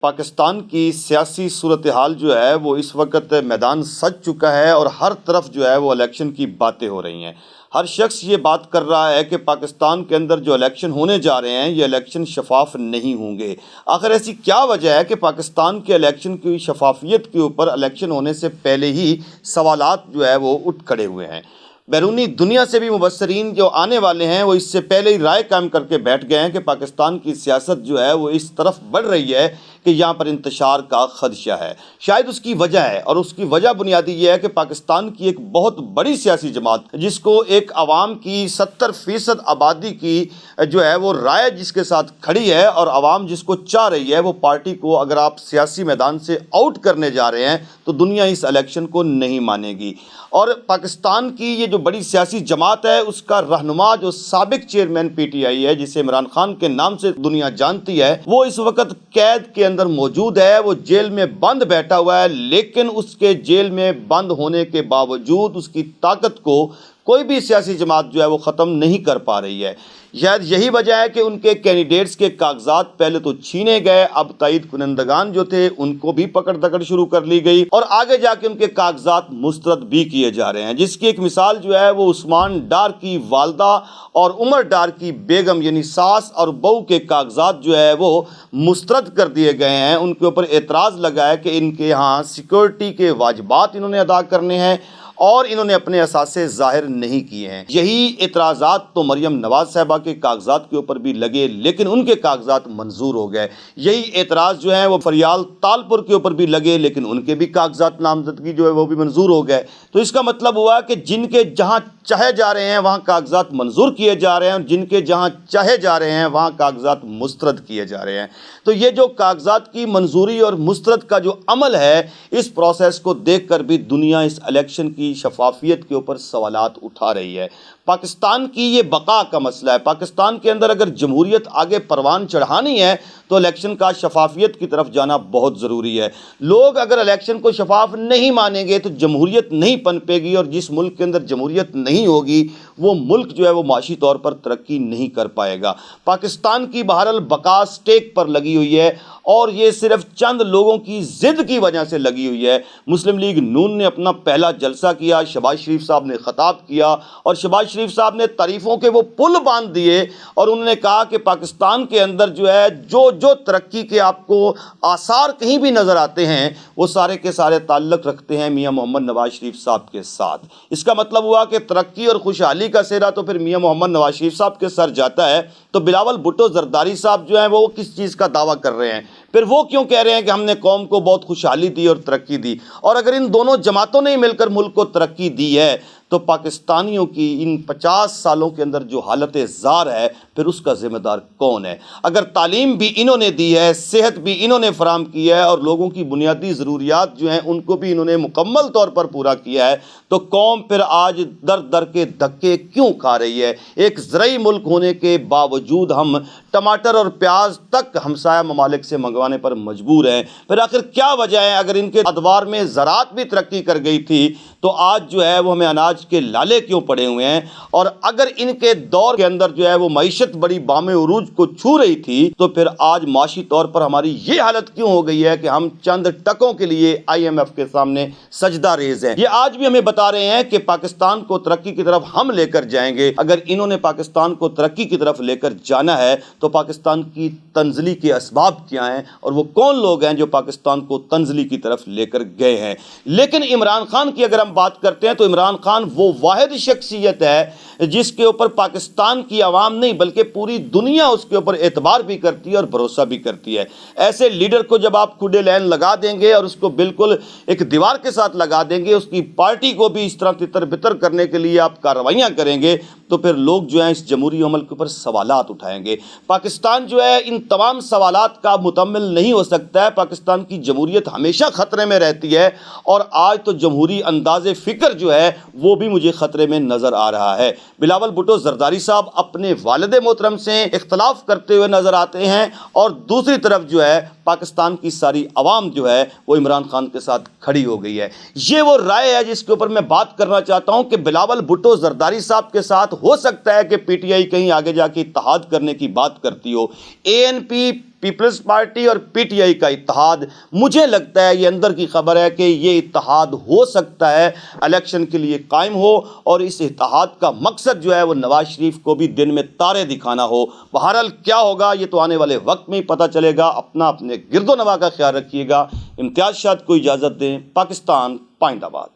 پاکستان کی سیاسی صورتحال جو ہے وہ اس وقت میدان سج چکا ہے اور ہر طرف جو ہے وہ الیکشن کی باتیں ہو رہی ہیں۔ ہر شخص یہ بات کر رہا ہے کہ پاکستان کے اندر جو الیکشن ہونے جا رہے ہیں یہ الیکشن شفاف نہیں ہوں گے۔ آخر ایسی کیا وجہ ہے کہ پاکستان کے الیکشن کی شفافیت کے اوپر الیکشن ہونے سے پہلے ہی سوالات جو ہے وہ اٹھ کھڑے ہوئے ہیں؟ بیرونی دنیا سے بھی مبصرین جو آنے والے ہیں وہ اس سے پہلے ہی رائے قائم کر کے بیٹھ گئے ہیں کہ پاکستان کی سیاست جو ہے وہ اس طرف بڑھ رہی ہے کہ یہاں پر انتشار کا خدشہ ہے۔ شاید اس کی وجہ ہے، اور اس کی وجہ بنیادی یہ ہے کہ پاکستان کی ایک بہت بڑی سیاسی جماعت جس کو ایک عوام کی 70% آبادی کی جو ہے وہ رائے جس کے ساتھ کھڑی ہے، اور عوام جس کو چاہ رہی ہے، وہ پارٹی کو اگر آپ سیاسی میدان سے آؤٹ کرنے جا رہے ہیں تو دنیا اس الیکشن کو نہیں مانے گی۔ اور پاکستان کی یہ جو بڑی سیاسی جماعت ہے اس کا رہنما جو سابق چیئرمین پی ٹی آئی ہے، جسے عمران خان کے نام سے دنیا جانتی ہے، وہ اس وقت قید کے اندر موجود ہے۔ وہ جیل میں بند بیٹھا ہوا ہے، لیکن اس کے جیل میں بند ہونے کے باوجود اس کی طاقت کو کوئی بھی سیاسی جماعت جو ہے وہ ختم نہیں کر پا رہی ہے۔ شاید یہی وجہ ہے کہ ان کے کینڈیڈیٹس کے کاغذات پہلے تو چھینے گئے، اب تائید کنندگان جو تھے ان کو بھی پکڑ دکڑ شروع کر لی گئی، اور آگے جا کے ان کے کاغذات مسترد بھی کیے جا رہے ہیں، جس کی ایک مثال جو ہے وہ عثمان ڈار کی والدہ اور عمر ڈار کی بیگم یعنی ساس اور بہو کے کاغذات جو ہے وہ مسترد کر دیے گئے ہیں۔ ان کے اوپر اعتراض لگا ہے کہ ان کے یہاں سیکورٹی کے واجبات انہوں نے ادا کرنے ہیں اور انہوں نے اپنے اثاثے ظاہر نہیں کیے ہیں۔ یہی اعتراضات تو مریم نواز صاحبہ کے کاغذات کے اوپر بھی لگے، لیکن ان کے کاغذات منظور ہو گئے۔ یہی اعتراض جو ہیں وہ فریال تالپور کے اوپر بھی لگے، لیکن ان کے بھی کاغذات نامزدگی جو ہے وہ بھی منظور ہو گئے۔ تو اس کا مطلب ہوا کہ جن کے جہاں چاہے جا رہے ہیں وہاں کاغذات منظور کیے جا رہے ہیں، اور جن کے جہاں چاہے جا رہے ہیں وہاں کاغذات مسترد کیے جا رہے ہیں۔ تو یہ جو کاغذات کی منظوری اور مسترد کا جو عمل ہے، اس پروسیس کو دیکھ کر بھی دنیا اس الیکشن کی شفافیت کے اوپر سوالات اٹھا رہی ہے۔ پاکستان کی یہ بقا کا مسئلہ ہے۔ پاکستان کے اندر اگر جمہوریت آگے پروان چڑھانی ہے تو الیکشن کا شفافیت کی طرف جانا بہت ضروری ہے۔ لوگ اگر الیکشن کو شفاف نہیں مانیں گے تو جمہوریت نہیں پنپے گی، اور جس ملک کے اندر جمہوریت نہیں ہوگی وہ ملک جو ہے وہ معاشی طور پر ترقی نہیں کر پائے گا۔ پاکستان کی بہرحال بقا سٹیک پر لگی ہوئی ہے، اور یہ صرف چند لوگوں کی ضد کی وجہ سے لگی ہوئی ہے۔ مسلم لیگ نون نے اپنا پہلا جلسہ کیا، شہباز شریف صاحب نے خطاب کیا، اور شہباز شریف صاحب نے تعریفوں کے وہ پل باندھ دیے، اور انہوں نے کہا کہ پاکستان کے اندر جو ہے جو ترقی کے آپ کو آثار کہیں بھی نظر آتے ہیں وہ سارے کے سارے تعلق رکھتے ہیں میاں محمد نواز شریف صاحب کے ساتھ۔ اس کا مطلب ہوا کہ ترقی اور خوشحالی کا سہرا تو پھر میاں محمد نواز شریف صاحب کے سر جاتا ہے، تو بلاول بھٹو زرداری صاحب جو ہیں وہ کس چیز کا دعویٰ کر رہے ہیں؟ پھر وہ کیوں کہہ رہے ہیں کہ ہم نے قوم کو بہت خوشحالی دی اور ترقی دی؟ اور اگر ان دونوں جماعتوں نے مل کر ملک کو ترقی دی ہے تو پاکستانیوں کی ان 50 سالوں کے اندر جو حالت زار ہے پھر اس کا ذمہ دار کون ہے؟ اگر تعلیم بھی انہوں نے دی ہے، صحت بھی انہوں نے فراہم کی ہے، اور لوگوں کی بنیادی ضروریات جو ہیں ان کو بھی انہوں نے مکمل طور پر پورا کیا ہے، تو قوم پھر آج در در کے دھکے کیوں کھا رہی ہے؟ ایک زرعی ملک ہونے کے باوجود ہم ٹماٹر اور پیاز تک ہمسایہ ممالک سے منگوانے پر مجبور ہیں۔ پھر آخر کیا وجہ ہے؟ اگر ان کے ادوار میں زراعت بھی ترقی کر گئی تھی تو آج جو ہے وہ ہمیں اناج کے لالے کیوں پڑے ہوئے ہیں؟ اور اگر ان کے دور کے اندر جو ہے وہ معیشت بڑی بام عروج کو چھو رہی تھی تو پھر آج معاشی طور پر ہماری یہ حالت کیوں ہو گئی ہے کہ ہم چند ٹکوں کے لیے IMF کے سامنے سجدہ ریز ہیں؟ یہ آج بھی ہمیں بتا رہے ہیں کہ پاکستان کو ترقی کی طرف ہم لے کر جائیں گے۔ اگر انہوں نے پاکستان کو ترقی کی طرف لے کر جانا ہے تو پاکستان کی تنزلی کے اسباب کیا ہیں، اور وہ کون لوگ ہیں جو پاکستان کو تنزلی کی طرف لے کر گئے ہیں؟ لیکن عمران خان کی اگر ہم بات کرتے ہیں تو عمران خان وہ واحد شخصیت ہے جس کے اوپر پاکستان کی عوام نہیں بلکہ پوری دنیا اس کے اوپر اعتبار بھی کرتی ہے اور بھروسہ بھی کرتی ہے۔ ایسے لیڈر کو جب آپ کھڈے لین لگا دیں گے اور اس کو بالکل ایک دیوار کے ساتھ لگا دیں گے، اس کی پارٹی کو بھی اس طرح تتر بتر کرنے کے لیے آپ کارروائیاں کریں گے، تو پھر لوگ جو ہیں اس جمہوری عمل کے اوپر سوالات اٹھائیں گے۔ پاکستان جو ہے ان تمام سوالات کا متحمل نہیں ہو سکتا ہے۔ پاکستان کی جمہوریت ہمیشہ خطرے میں رہتی ہے، اور آج تو جمہوری انداز فکر جو ہے وہ بھی مجھے خطرے میں نظر آ رہا ہے۔ بلاول بھٹو زرداری صاحب اپنے والد محترم سے اختلاف کرتے ہوئے نظر آتے ہیں، اور دوسری طرف جو ہے پاکستان کی ساری عوام جو ہے وہ عمران خان کے ساتھ کھڑی ہو گئی ہے۔ یہ وہ رائے ہے جس کے اوپر میں بات کرنا چاہتا ہوں کہ بلاول بھٹو زرداری صاحب کے ساتھ ہو سکتا ہے کہ PTI کہیں آگے جا کے اتحاد کرنے کی بات کرتی ہو، ANP پیپلز پارٹی اور پی ٹی آئی کا اتحاد، مجھے لگتا ہے یہ اندر کی خبر ہے کہ یہ اتحاد ہو سکتا ہے الیکشن کے لیے قائم ہو، اور اس اتحاد کا مقصد جو ہے وہ نواز شریف کو بھی دن میں تارے دکھانا ہو۔ بہرحال کیا ہوگا یہ تو آنے والے وقت میں ہی پتہ چلے گا۔ اپنے گرد و نواح کا خیال رکھیے گا۔ امتیاز شاد کو اجازت دیں۔ پاکستان پائندہ باد۔